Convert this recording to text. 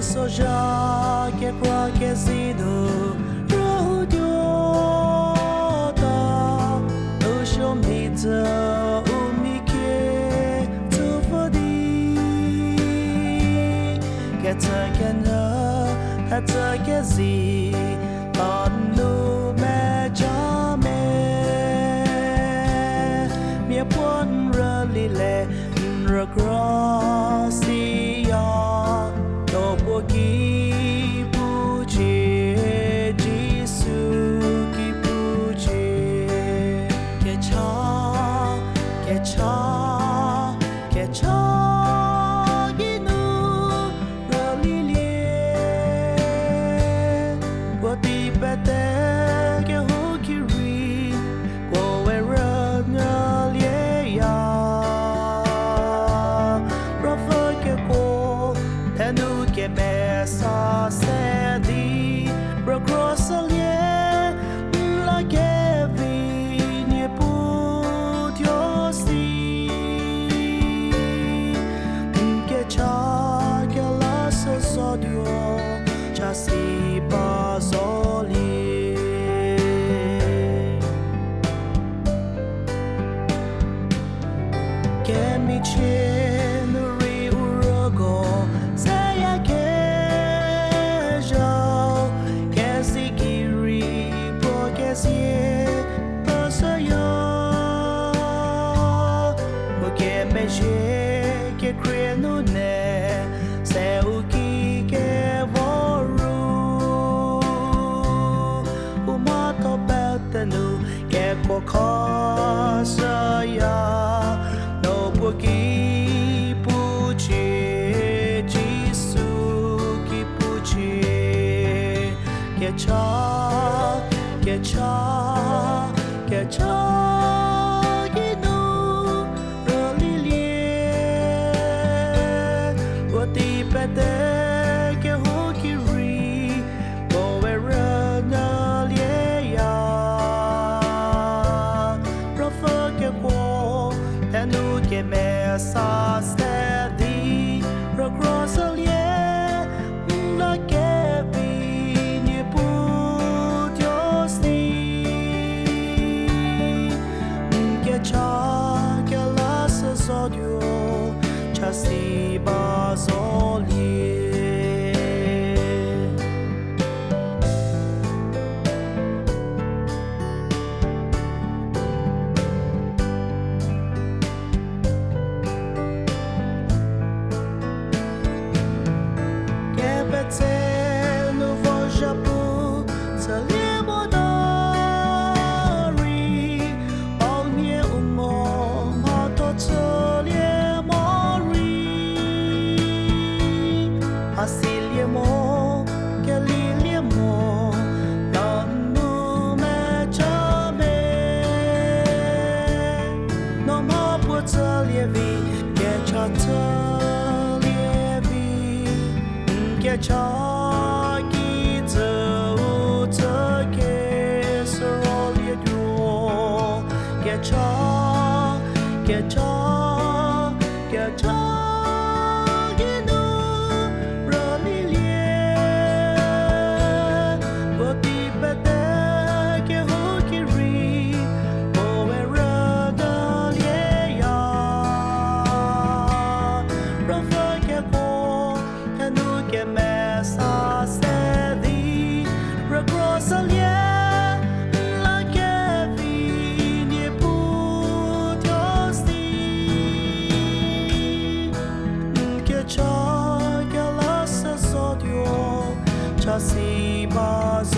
soja que qualquerzido rodiota o shomita umike tufodi ketakena katakezi anu mejame mia pon relile Ragrosia Topoki Puche Jisu Ki Puche Kecha Kecha Kecha Ginu Ralilie Kwati Pete Ke Hokiri Kwawera Nyalie Ya que besa sedi Brocrosalie la que vigne putiosi que cha que la se sodio cha si bazoli que mi chenuri urogo que creno ne se uki que voru umato betanu que kokasa ya no puki puchi jisu ki puchi que cha que cha que cha Pete que hokiri Boera Nalie ya Rafa que po Tenu que me sastedi Rocrosalie La que vigne putiosti Que cha que la se sodio Chasti bazoli Que bete no vojapu Salimonari All mie umo Matotoli Asiliemo, que liliemo, nonu me chame, no mo puta lievi, que chata lievi, que chaki te uta que serolie duo, que cha, que cha, que cha. Que me sastedi Ragrosalie la que vigne putiosti que cha que la se sodio cha si baz